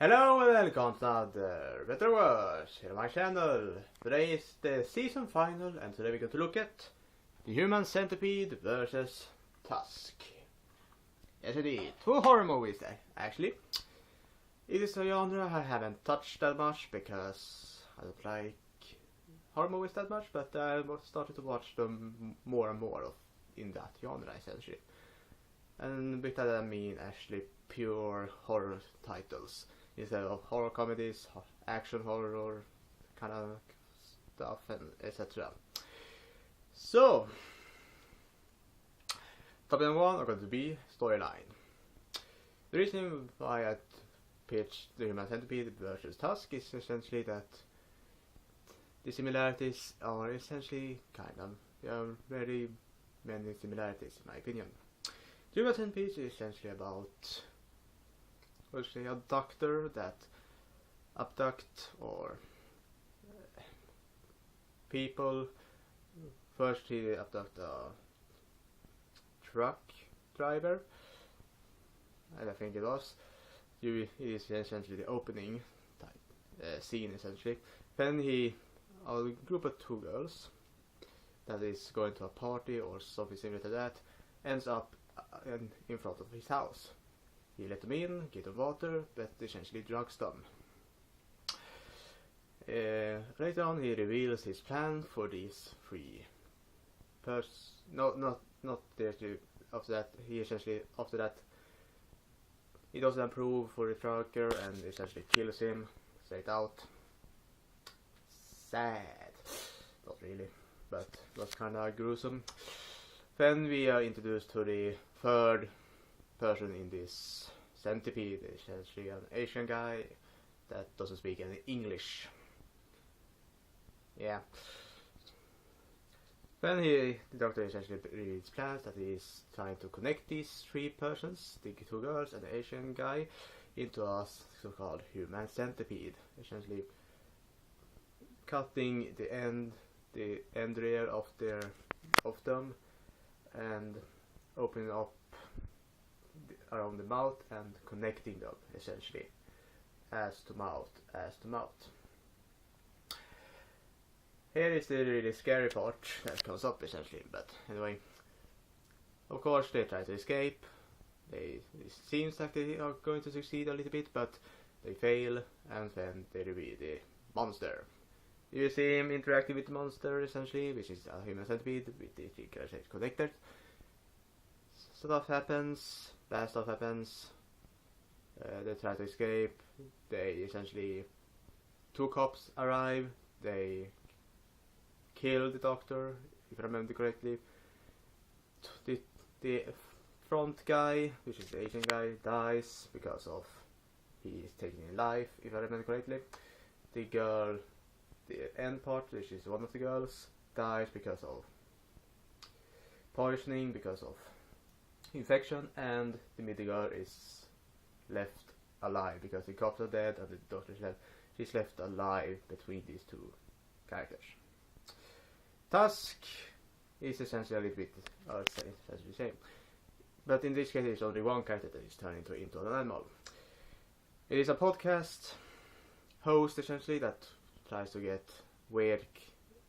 Hello and welcome to another Better Worse here on my channel. Today is the season final and today we're going to look at the Human Centipede versus Tusk. Yes indeed, two horror movies there, actually. It is a genre I haven't touched that much because I don't like horror movies that much, but I started to watch them more and more in that genre essentially. And with that I mean actually pure horror titles. Instead of horror comedies, action horror kind of stuff, and etc. So, topic number one are going to be storyline. The reason why I pitched the Human Centipede versus Tusk is essentially that the similarities are essentially there are very many similarities in my opinion. The Human Centipede is essentially about a doctor that abduct or people. First he abduct a truck driver, and I think it was. It is essentially the opening scene essentially. Then a group of two girls that is going to a party or something similar to that ends up in front of his house. He let them in, give them water, but essentially drugs them. Later on he reveals his plan for these three not directly after that. He essentially, after that, he doesn't approve for the trucker and essentially kills him straight out. Sad. Not really, but it was kinda gruesome. Then we are introduced to the third person in this Centipede, essentially an Asian guy that doesn't speak any English. Yeah. Then the doctor essentially reads plans that he is trying to connect these three persons, the two girls and the Asian guy, into a so-called human centipede, essentially cutting the end rear of them and opening up around the mouth and connecting them essentially as to mouth. Here is the really scary part that comes up essentially, but anyway, of course they try to escape. It seems like they are going to succeed a little bit, but they fail, and then they reveal the monster. You see him interacting with the monster essentially, which is a human centipede with the three girls connected. Stuff happens, bad stuff happens. They try to escape. They essentially, two cops arrive. They kill the doctor, if I remember correctly. The front guy, which is the Asian guy, dies because of he is taking a life, if I remember correctly. The girl, the end part, which is one of the girls, dies because of poisoning, because of infection, and the middle girl is left alive because the cops are dead and the doctor she's left alive between these two characters. Tusk is essentially a little bit, essentially the same, but in this case it's only one character that is turned into an animal. It is a podcast host essentially that tries to get weird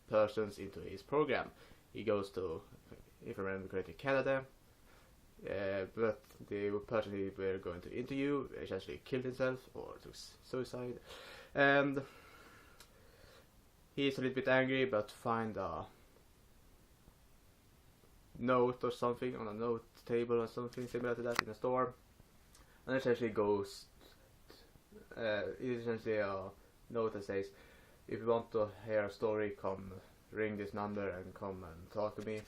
persons into his program. He goes to, if I remember correctly, Canada. But the person we were going to interview essentially killed himself or took suicide, and he's a little bit angry but find a note or something on a note table or something similar to that in a store, and essentially goes it is essentially a note that says, if you want to hear a story, come ring this number and come and talk to me.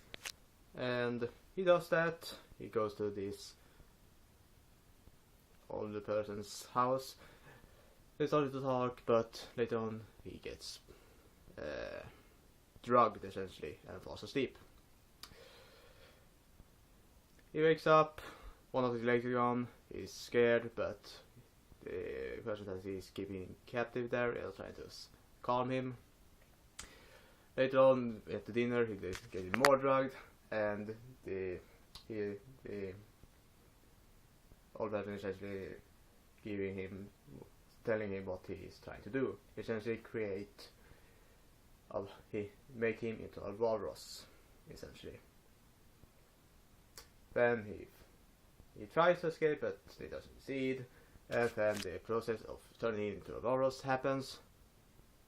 And he does that. He goes to this older person's house. They started to talk, but later on he gets drugged essentially and falls asleep. He wakes up, one of his legs is gone, he's scared, but the person that he's keeping captive there is trying to calm him. Later on at the dinner he is getting more drugged, and the old person is actually giving him telling him what he is trying to do. Essentially make him into a walrus, essentially. Then he tries to escape, but he doesn't succeed. And then the process of turning him into a walrus happens.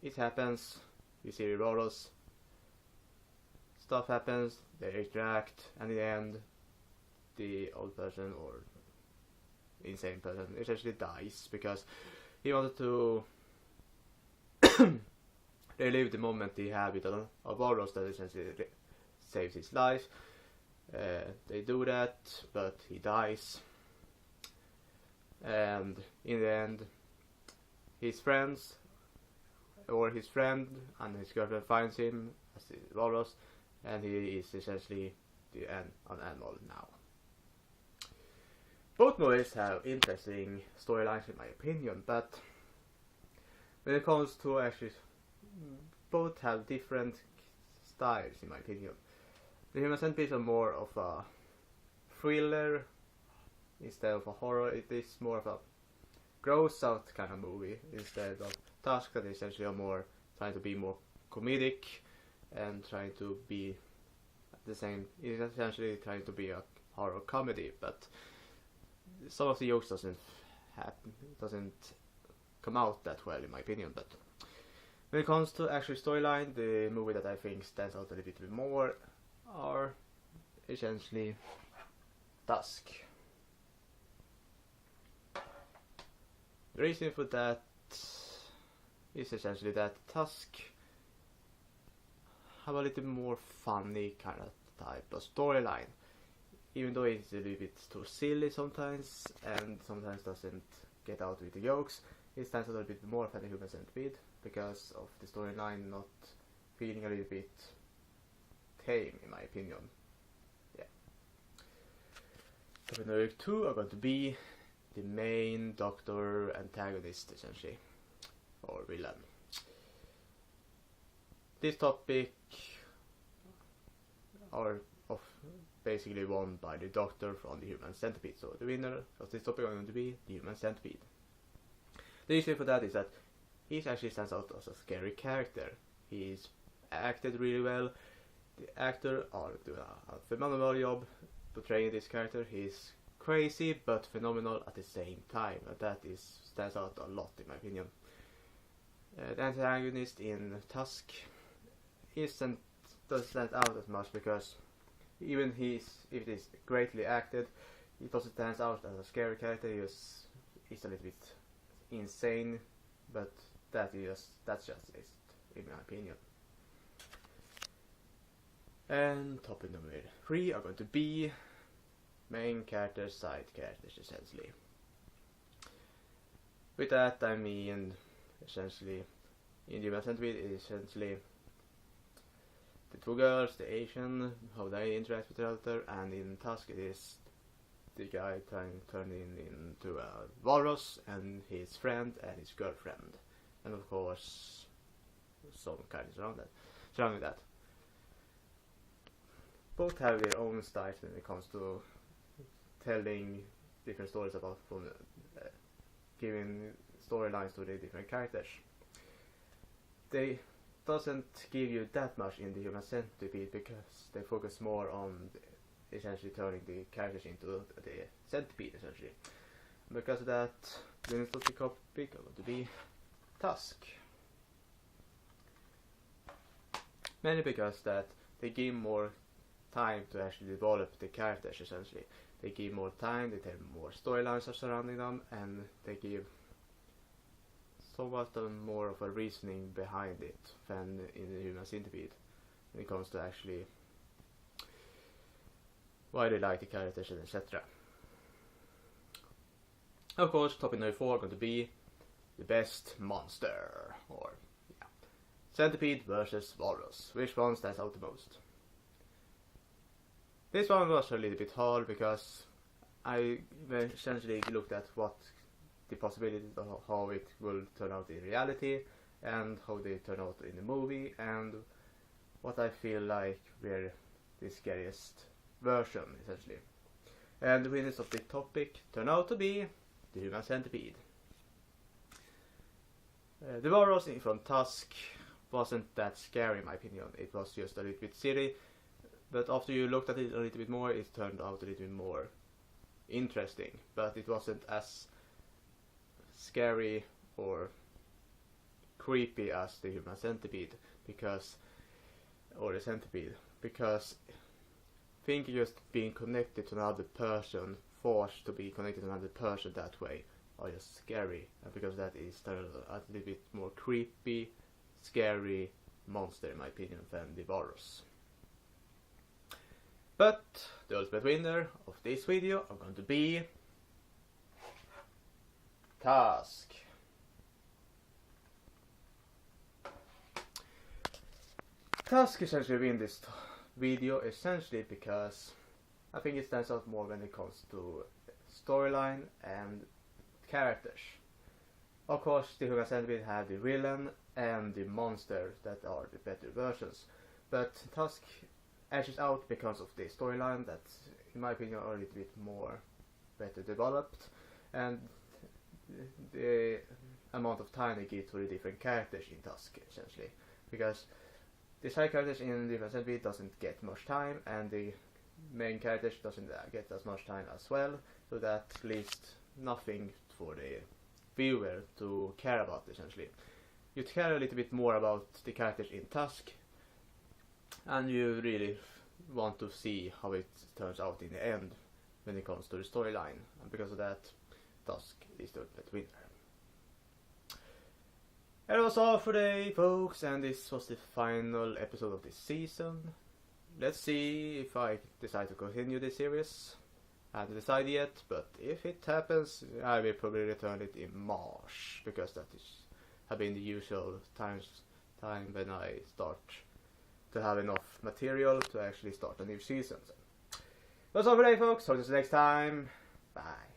It happens. You see the walrus. Stuff happens. They interact, and in the end, the old person or insane person essentially dies because he wanted to relive the moment he had with a walrus that essentially saves his life. They do that, but he dies, and in the end, his friend and his girlfriend finds him as the walrus, and he is essentially an animal now. Both movies have interesting storylines in my opinion, but when it comes to actually, both have different styles in my opinion. The Human Centipede is more of a thriller instead of a horror. It is more of a gross out kind of movie instead of Tusk, that is essentially more trying to be more comedic and trying to be the same. It's essentially trying to be a horror comedy, but some of the jokes doesn't come out that well in my opinion. But when it comes to actual storyline, the movie that I think stands out a little bit more are essentially Tusk. The reason for that is essentially that Tusk have a little more funny kind of type of storyline, even though it's a little bit too silly sometimes and sometimes doesn't get out with the jokes. It stands a little bit more for the Human Centipede because of the storyline not feeling a little bit tame in my opinion. Yeah. Topic number 2 are going to be the main doctor antagonist essentially, or villain. This topic are basically won by the doctor from the Human Centipede. So the winner of this topic are going to be the Human Centipede. The reason for that is that he actually stands out as a scary character. He's acted really well. The actor are doing a phenomenal job portraying this character. He's crazy but phenomenal at the same time, and that stands out a lot in my opinion. The antagonist in Tusk doesn't stand out as much because even if it is greatly acted, it doesn't stand out as a scary character. He's a little bit insane, but that's just it in my opinion. And topic number 3 are going to be main characters, side characters essentially. With that I mean essentially in the Human Centipede is essentially the 2 girls, the Asian, how they interact with each other, and in Tusk it is the guy trying to turn into a walrus and his friend and his girlfriend, and of course some kind of surrounding that. Both have their own styles when it comes to telling different stories about giving storylines to the different characters. They doesn't give you that much in the Human Centipede because they focus more on essentially turning the characters into the centipede essentially. Because of that, the next topic are going to be Tusk. Mainly because that they give more time to actually develop the characters essentially. They give more time, they tell more storylines surrounding them, and they give somewhat more of a reasoning behind it than in the Human Centipede when it comes to actually why they like the characters and etc. Of course, topic number 4 are going to be the best monster, or yeah, Centipede versus Walrus. Which one stands out the most? This one was a little bit hard because I essentially looked at what the possibilities of how it will turn out in reality and how they turn out in the movie and what I feel like were the scariest version essentially. And the winners of the topic turn out to be the Human Centipede. The Boros from Tusk wasn't that scary in my opinion. It was just a little bit silly, but after you looked at it a little bit more, it turned out a little bit more interesting. But it wasn't as scary or creepy as the human centipede, because or the centipede, because think just being connected to another person, forced to be connected to another person that way, are just scary, and because that is a little bit more creepy, scary monster in my opinion than the Boros. But the ultimate winner of this video are going to be Tusk. Tusk essentially win this video essentially because I think it stands out more when it comes to storyline and characters. Of course, the Human Centipede had the villain and the monster that are the better versions, but Tusk edges out because of the storyline that, in my opinion, are a little bit more better developed, and the amount of time they give to the different characters in Tusk essentially, because the side characters in the Human Centipede doesn't get much time, and the main characters doesn't get as much time as well, so that leaves nothing for the viewer to care about essentially. You care a little bit more about the characters in Tusk, and you really want to see how it turns out in the end when it comes to the storyline, and because of that, Tusk is the ultimate winner. And that was all for today, folks, and this was the final episode of this season. Let's see if I decide to continue this series. I haven't decided yet, but if it happens, I will probably return it in March, because that have been the usual time when I start to have enough material to actually start a new season. That's all for today, folks. Talk to you next time. Bye.